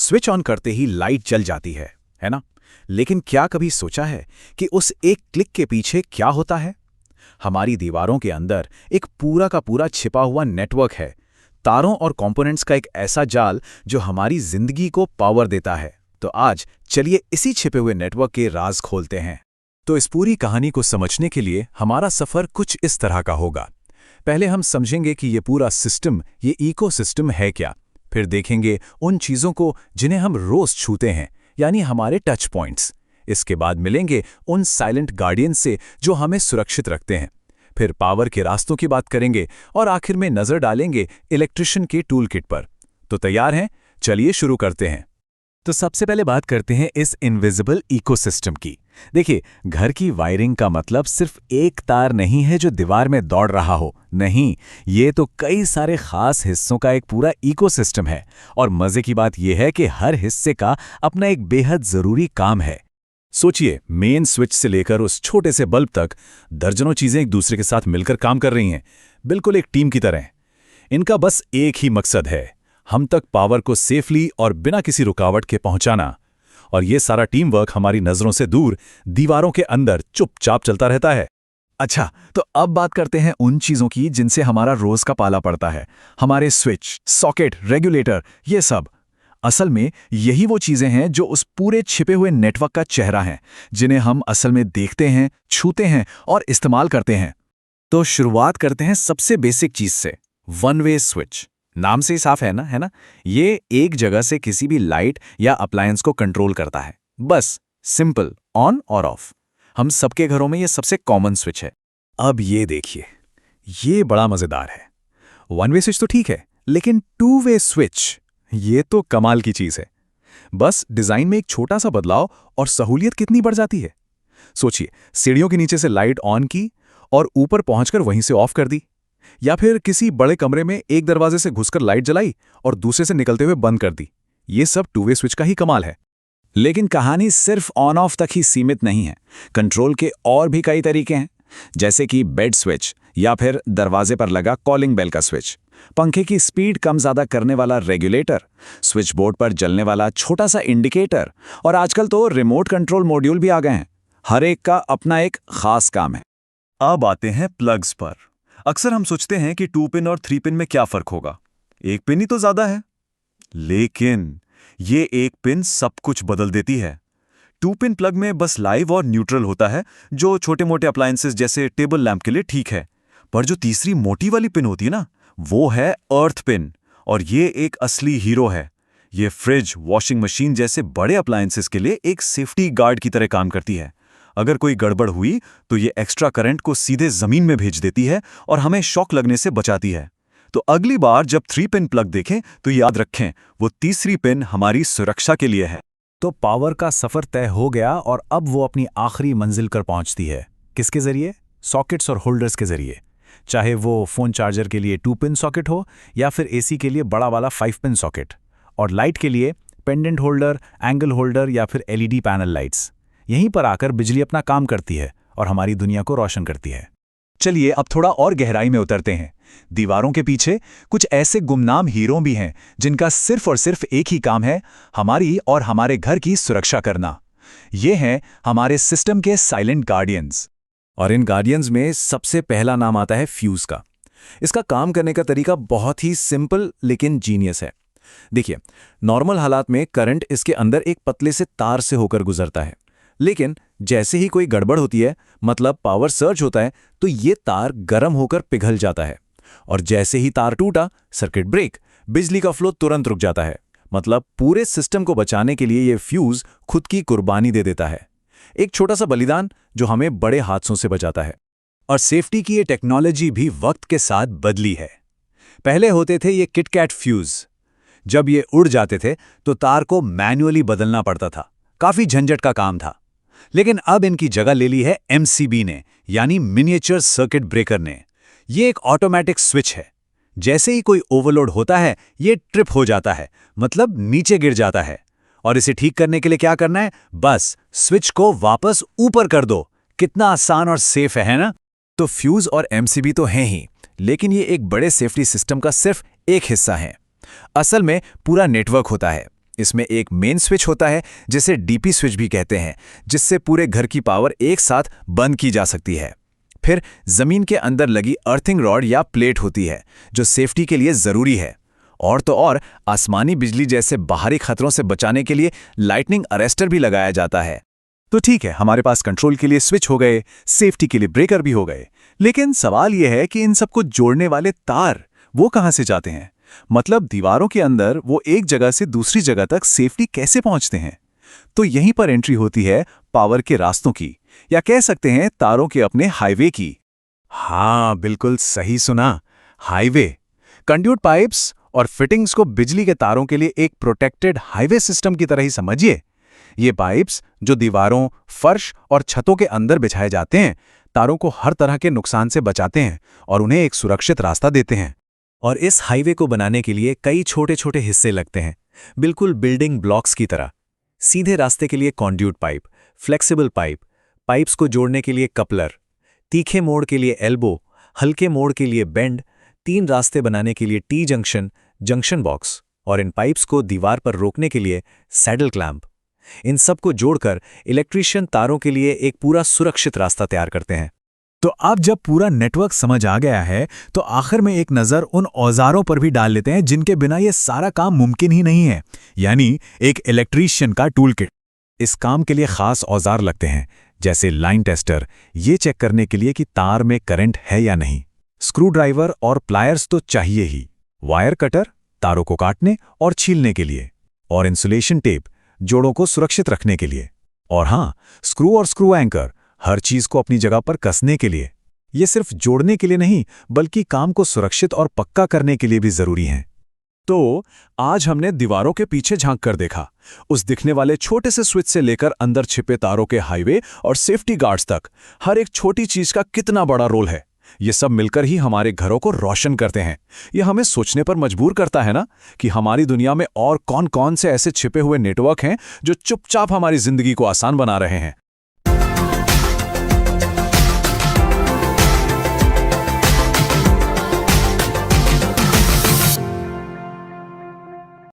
Switch on करते ही light जल जाती है ना? लेकिन क्या कभी सोचा है कि उस एक क्लिक के पीछे क्या होता है? हमारी दीवारों के अंदर एक पूरा का पूरा छिपा हुआ नेटवर्क है, तारों और कंपोनेंट्स का एक ऐसा जाल जो हमारी जिंदगी को पावर देता है। तो आज चलिए इसी छिपे हुए नेटवर्क के राज खोलते हैं। तो इस पूरी कहानी को समझने के लिए हमारा सफर कुछ इस तरह का होगा। पहले हम समझेंगे कि ये पूरा सिस्टम, ये इकोसिस्टम है क्या। फिर देखेंगे उन चीज़ों को जिन्हें हम रोज छूते हैं, यानी हमारे टच पॉइंट्स। इसके बाद मिलेंगे उन साइलेंट गार्डियन से जो हमें सुरक्षित रखते हैं। फिर पावर के रास्तों की बात करेंगे और आखिर में नजर डालेंगे इलेक्ट्रिशियन के टूल किट पर। तो तैयार हैं? चलिए शुरू करते हैं। तो सबसे पहले बात करते हैं इस इनविजिबल इकोसिस्टम की। देखिए, घर की वायरिंग का मतलब सिर्फ एक तार नहीं है जो दीवार में दौड़ रहा हो। नहीं, ये तो कई सारे खास हिस्सों का एक पूरा इकोसिस्टम है। और मजे की बात यह है कि हर हिस्से का अपना एक बेहद जरूरी काम है। सोचिए, मेन स्विच से लेकर उस छोटे से बल्ब तक दर्जनों चीजें एक दूसरे के साथ मिलकर काम कर रही हैं, बिल्कुल एक टीम की तरह। इनका बस एक ही मकसद है, हम तक पावर को सेफली और बिना किसी रुकावट के पहुंचाना। और ये सारा टीम वर्क हमारी नजरों से दूर दीवारों के अंदर चुपचाप चलता रहता है। अच्छा, तो अब बात करते हैं उन चीजों की जिनसे हमारा रोज का पाला पड़ता है। हमारे स्विच, सॉकेट, रेगुलेटर, ये सब। असल में यही वो चीजें हैं जो उस पूरे छिपे हुए नेटवर्क का चेहरा हैं, जिन्हें हम असल में देखते हैं, छूते हैं और इस्तेमाल करते हैं। तो शुरुआत करते हैं सबसे बेसिक चीज से, वन वे स्विच। नाम से ही साफ है ना? ये एक जगह से किसी भी लाइट या अप्लायंस को कंट्रोल करता है। बस सिंपल, ऑन और ऑफ। हम सबके घरों में ये सबसे कॉमन स्विच है। अब ये देखिए, ये बड़ा मजेदार है। वन वे स्विच तो ठीक है, लेकिन टू वे स्विच, ये तो कमाल की चीज है। बस डिजाइन में एक छोटा सा बदलाव और सहूलियत कितनी बढ़ जाती है। सोचिए, सीढ़ियों के नीचे से लाइट ऑन की और ऊपर पहुंचकर वहीं से ऑफ कर दी, या फिर किसी बड़े कमरे में एक दरवाजे से घुसकर लाइट जलाई और दूसरे से निकलते हुए बंद कर दी। ये सब टू वे स्विच का ही कमाल है। लेकिन कहानी सिर्फ ऑन ऑफ तक ही सीमित नहीं है। कंट्रोल के और भी कई तरीके हैं, जैसे कि बेड स्विच या फिर दरवाजे पर लगा कॉलिंग बेल का स्विच, पंखे की स्पीड कम ज्यादा करने वाला रेगुलेटर, स्विच बोर्ड पर जलने वाला छोटा सा इंडिकेटर, और आजकल तो रिमोट कंट्रोल मॉड्यूल भी आ गए हैं। हर एक का अपना एक खास काम है। अब आते हैं प्लग्स पर। अक्सर हम सोचते हैं कि 2 पिन और 3 पिन में क्या फर्क होगा, एक पिन ही तो ज्यादा है। लेकिन ये एक पिन सब कुछ बदल देती है। 2 पिन प्लग में बस लाइव और न्यूट्रल होता है, जो छोटे मोटे अप्लायंसेस जैसे टेबल लैंप के लिए ठीक है। पर जो तीसरी मोटी वाली पिन होती है ना, वो है अर्थ पिन, और ये एक असली हीरो है। ये फ्रिज, वॉशिंग मशीन जैसे बड़े अप्लायंसेस के लिए एक सेफ्टी गार्ड की तरह काम करती है। अगर कोई गड़बड़ हुई तो ये एक्स्ट्रा करंट को सीधे जमीन में भेज देती है और हमें शॉक लगने से बचाती है। तो अगली बार जब 3 पिन प्लग देखें तो याद रखें, वो तीसरी पिन हमारी सुरक्षा के लिए है। तो पावर का सफर तय हो गया और अब वो अपनी आखिरी मंजिल पर पहुंचती है। किसके जरिए? सॉकेट्स और होल्डर्स के जरिए। चाहे वो फोन चार्जर के लिए 2 पिन सॉकेट हो या फिर एसी के लिए बड़ा वाला 5 पिन सॉकेट, और लाइट के लिए पेंडेंट होल्डर, एंगल होल्डर या फिर एलईडी पैनल लाइट्स। यहीं पर आकर बिजली अपना काम करती है और हमारी दुनिया को रोशन करती है। चलिए अब थोड़ा और गहराई में उतरते हैं। दीवारों के पीछे कुछ ऐसे गुमनाम हीरो भी हैं जिनका सिर्फ और सिर्फ एक ही काम है, हमारी और हमारे घर की सुरक्षा करना। ये हैं हमारे सिस्टम के साइलेंट गार्डियंस। और इन गार्डियंस में सबसे पहला नाम आता है फ्यूज का। इसका काम करने का तरीका बहुत ही सिंपल लेकिन जीनियस है। देखिए, नॉर्मल हालात में करंट इसके अंदर एक पतले से तार से होकर गुजरता है, लेकिन जैसे ही कोई गड़बड़ होती है, मतलब पावर सर्ज होता है, तो ये तार गर्म होकर पिघल जाता है। और जैसे ही तार टूटा, सर्किट ब्रेक, बिजली का फ्लो तुरंत रुक जाता है। मतलब पूरे सिस्टम को बचाने के लिए ये फ्यूज खुद की कुर्बानी दे देता है। एक छोटा सा बलिदान जो हमें बड़े हादसों से बचाता है। और सेफ्टी की ये टेक्नोलॉजी भी वक्त के साथ बदली है। पहले होते थे ये किटकैट फ्यूज। जब ये उड़ जाते थे तो तार को मैन्युअली बदलना पड़ता था, काफी झंझट का काम था। लेकिन अब इनकी जगह ले ली है एमसीबी ने, यानी मिनिएचर सर्किट ब्रेकर ने। ये एक ऑटोमेटिक स्विच है। जैसे ही कोई ओवरलोड होता है, ये ट्रिप हो जाता है, मतलब नीचे गिर जाता है। और इसे ठीक करने के लिए क्या करना है? बस स्विच को वापस ऊपर कर दो। कितना आसान और सेफ है ना? तो फ्यूज और एमसीबी तो हैं ही, लेकिन ये एक बड़े सेफ्टी सिस्टम का सिर्फ एक हिस्सा है। असल में पूरा नेटवर्क होता है। इसमें एक मेन स्विच होता है, जिसे डीपी स्विच भी कहते हैं, जिससे पूरे घर की पावर एक साथ बंद की जा सकती है। फिर जमीन के अंदर लगी अर्थिंग रॉड या प्लेट होती है, जो सेफ्टी के लिए जरूरी है। और तो और आसमानी बिजली जैसे बाहरी खतरों से बचाने के लिए लाइटनिंग अरेस्टर भी लगाया जाता है। तो ठीक है, हमारे पास कंट्रोल के लिए स्विच हो गए, सेफ्टी के लिए ब्रेकर भी हो गए, लेकिन सवाल यह है कि इन सबको जोड़ने वाले तार वो कहां से जाते हैं? मतलब दीवारों के अंदर वो एक जगह से दूसरी जगह तक सेफ्टी कैसे पहुंचते हैं? तो यहीं पर एंट्री होती है पावर के रास्तों की, या कह सकते हैं तारों के अपने हाईवे की। हाँ, बिल्कुल सही सुना, हाईवे। कंड्यूट पाइप्स और फिटिंग्स को बिजली के तारों के लिए एक प्रोटेक्टेड हाईवे सिस्टम की तरह ही समझिए। ये पाइप्स जो दीवारों, फर्श और छतों के अंदर बिछाए जाते हैं, तारों को हर तरह के नुकसान से बचाते हैं और उन्हें एक सुरक्षित रास्ता देते हैं। और इस हाईवे को बनाने के लिए कई छोटे छोटे हिस्से लगते हैं, बिल्कुल बिल्डिंग ब्लॉक्स की तरह। सीधे रास्ते के लिए conduit pipe, flexible pipe, pipes को जोड़ने के लिए कपलर, तीखे मोड़ के लिए एल्बो, हल्के मोड़ के लिए बेंड, 3 रास्ते बनाने के लिए टी जंक्शन, जंक्शन बॉक्स, और इन पाइप्स को दीवार पर रोकने के लिए सैडल क्लैंप। इन सब को जोड़कर इलेक्ट्रीशियन तारों के लिए एक पूरा सुरक्षित रास्ता तैयार करते हैं। तो अब जब पूरा नेटवर्क समझ आ गया है, तो आखिर में एक नज़र उन औजारों पर भी डाल लेते हैं जिनके बिना ये सारा काम मुमकिन ही नहीं है, यानी एक इलेक्ट्रीशियन का टूल किट। इस काम के लिए खास औजार लगते हैं, जैसे लाइन टेस्टर, ये चेक करने के लिए कि तार में करंट है या नहीं। स्क्रू ड्राइवर और प्लायर्स तो चाहिए ही। वायर कटर, तारों को काटने और छीलने के लिए। और इंसुलेशन टेप, जोड़ों को सुरक्षित रखने के लिए। और हाँ, स्क्रू और स्क्रू एंकर, हर चीज को अपनी जगह पर कसने के लिए। ये सिर्फ जोड़ने के लिए नहीं, बल्कि काम को सुरक्षित और पक्का करने के लिए भी जरूरी हैं। तो आज हमने दीवारों के पीछे झांक कर देखा, उस दिखने वाले छोटे से स्विच से लेकर अंदर छिपे तारों के हाईवे और सेफ्टी गार्ड्स तक हर एक छोटी चीज का कितना बड़ा रोल है। ये सब मिलकर ही हमारे घरों को रोशन करते हैं। ये हमें सोचने पर मजबूर करता है ना, कि हमारी दुनिया में और कौन कौन से ऐसे छिपे हुए नेटवर्क हैं जो चुपचाप हमारी जिंदगी को आसान बना रहे हैं।